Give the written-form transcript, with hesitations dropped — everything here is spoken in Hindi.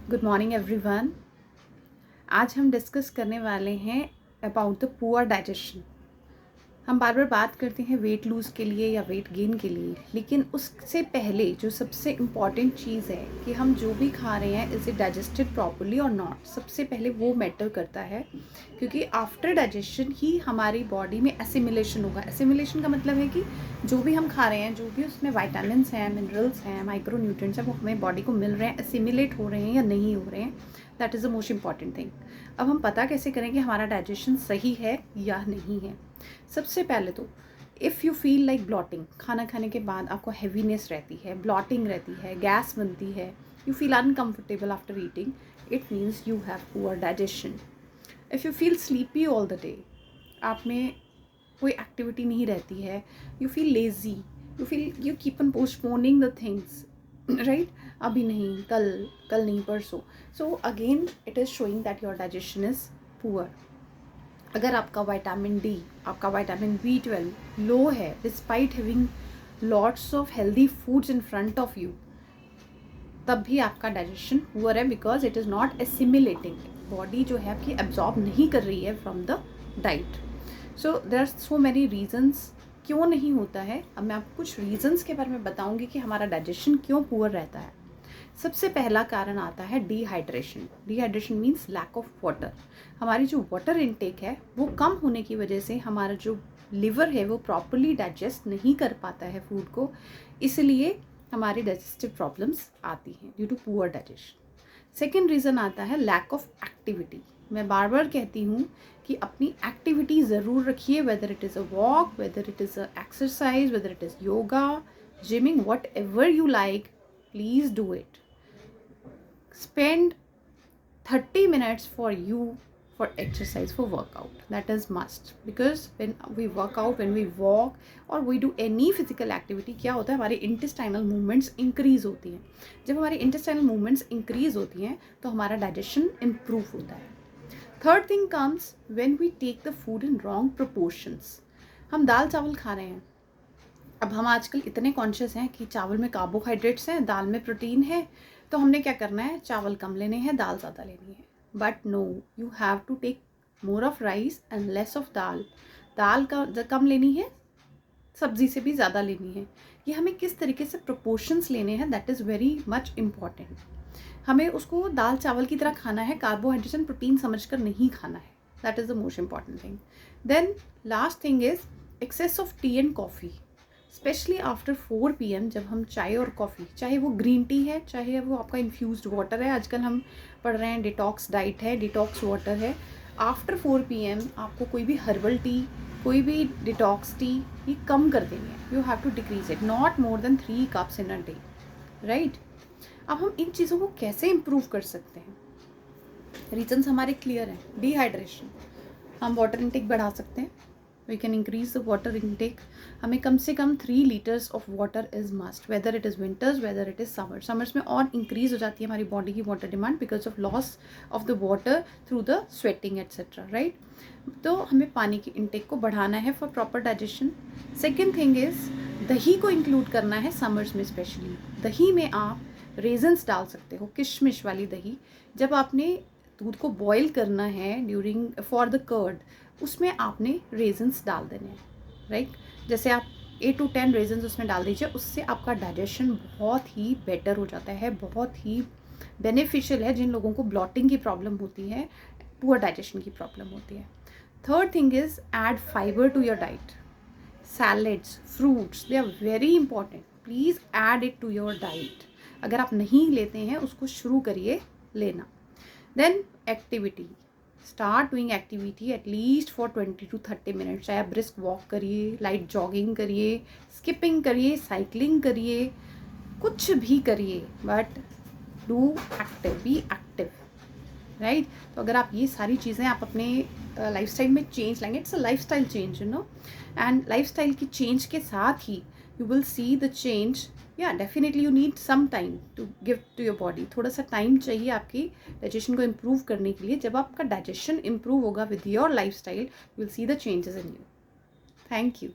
Good morning everyone. आज हम डिस्कस करने वाले हैं अबाउट द पुअर डाइजेशन। हम बार बार बात करते हैं वेट लूज़ के लिए या वेट गेन के लिए, लेकिन उससे पहले जो सबसे इम्पॉर्टेंट चीज़ है कि हम जो भी खा रहे हैं इज़ इट डाइजेस्टेड प्रॉपरली और नॉट, सबसे पहले वो मैटर करता है। क्योंकि आफ्टर डाइजेशन ही हमारी बॉडी में एसिमिलेशन होगा। एसिमिलेशन का मतलब है कि जो भी हम खा रहे हैं, जो भी उसमें वाइटामिन्स हैं, मिनरल्स हैं, माइक्रो न्यूट्रिएंट्स हैं, वो हमें बॉडी को मिल रहे हैं, एसिमिलेट हो रहे हैं या नहीं हो रहे हैं। That is the most important thing. अब हम पता कैसे करें कि हमारा डाइजेशन सही है या नहीं है। सबसे पहले तो if you feel like blotting, खाना खाने के बाद आपको हैवीनेस रहती है, ब्लॉटिंग रहती है, गैस बनती है, you feel uncomfortable after eating, it means you have poor digestion. If you feel sleepy all the day, आप में कोई एक्टिविटी नहीं रहती है, you feel lazy, you keep on postponing the things, right, अभी नहीं, कल नहीं, परसों, so again it is showing that your digestion is poor. अगर आपका विटामिन डी, आपका विटामिन B12 लो है despite having lots of healthy foods in front of you, तब भी आपका डाइजेशन पुअर है, because it is not assimilating. Body जो है आपकी एब्जॉर्ब नहीं कर रही है from the diet. So there are so many reasons क्यों नहीं होता है। अब मैं आपको कुछ रीजन्स के बारे में बताऊंगी कि हमारा डाइजेशन क्यों पुअर रहता है। सबसे पहला कारण आता है dehydration. Dehydration means lack of water. हमारी जो वाटर इनटेक है वो कम होने की वजह से हमारा जो लिवर है वो प्रॉपरली डाइजेस्ट नहीं कर पाता है फूड को, इसलिए हमारी डाइजेस्टिव प्रॉब्लम्स आती हैं due to poor digestion. Second reason आता है लैक ऑफ एक्टिविटी। मैं बार बार कहती हूँ कि अपनी एक्टिविटी ज़रूर रखिए, whether it is a walk, whether it is a exercise, whether it is yoga, gymming, what ever you like, please do it. Spend 30 minutes for you for exercise, for workout. That is must, because when we work out, when we walk or we do any physical activity, क्या होता है, हमारी intestinal movements increase होती हैं. जब हमारी intestinal movements increase होती हैं तो हमारा digestion improve होता है. Third thing comes when we take the food in wrong proportions. हम दाल चावल खा रहे हैं, अब हम आजकल इतने कॉन्शियस हैं कि चावल में कार्बोहाइड्रेट्स हैं, दाल में प्रोटीन है, तो हमने क्या करना है, चावल कम लेने हैं, दाल ज़्यादा लेनी है. But no, you have to take more of rice and less of dal. दाल का कम लेनी है, सब्जी से भी ज़्यादा लेनी है. ये हमें किस तरीके से प्रोपोर्शंस लेने हैं, that is very much important. हमें उसको दाल चावल की तरह खाना है, कार्बोहाइड्रेट्स एंड प्रोटीन समझकर नहीं खाना है. That is the most important thing. Then last thing is excess of tea and coffee, especially after 4 PM, जब हम चाय और कॉफ़ी, चाहे वो ग्रीन टी है, चाहे वो आपका इन्फ्यूज्ड वाटर है, आजकल हम पढ़ रहे हैं डिटॉक्स डाइट है, डिटॉक्स वाटर है, आफ्टर 4 PM आपको कोई भी हर्बल टी, कोई भी डिटॉक्स टी, ये कम कर देनी है. You have to decrease it, not more than 3 cups in a day, right. अब हम इन चीज़ों को कैसे इम्प्रूव कर सकते हैं? रीजन्स हमारे क्लियर हैं. डिहाइड्रेशन, हम वाटर इनटेक बढ़ा सकते हैं. We can increase the water intake. हमें कम से कम 3 liters of water is must, whether it is winters, whether it is summer. Summers में और increase हो जाती है हमारी body की water demand because of loss of the water through the sweating etc. right? तो हमें पानी की intake को बढ़ाना है for proper digestion. Second thing is दही को include करना है summers में specially. दही में आप raisins डाल सकते हो, किशमिश वाली दही. जब आपने दूध को बॉईल करना है ड्यूरिंग फॉर द कर्ड, उसमें आपने रेजन्स डाल देने हैं, राइट. जैसे आप 8 to 10 रेजन्स उसमें डाल दीजिए, उससे आपका डाइजेशन बहुत ही बेटर हो जाता है, बहुत ही बेनिफिशियल है जिन लोगों को ब्लॉटिंग की प्रॉब्लम होती है, पुअर डाइजेशन की प्रॉब्लम होती है. Third thing is add fibre to your diet. Salads, fruits, they are very important. Please add it to your diet. अगर आप नहीं लेते हैं, उसको शुरू करिए लेना. Then activity, start doing activity at least for 20 to 30 minutes. चाहे आप ब्रिस्क वॉक करिए, लाइट जॉगिंग करिए, स्किपिंग करिए, साइकिलिंग करिए, कुछ भी करिए, but do active, be active, right. तो अगर आप ये सारी चीज़ें आप अपने लाइफस्टाइल में चेंज लाएंगे, it's a lifestyle change, you know, and lifestyle की चेंज के साथ ही you will see the change. Yeah definitely you need some time to give to your body. थोड़ा सा टाइम चाहिए आपकी डाइजेशन को इम्प्रूव करने के लिए. जब आपका डाइजेशन इम्प्रूव होगा with your lifestyle, you will see the changes in you. Thank you.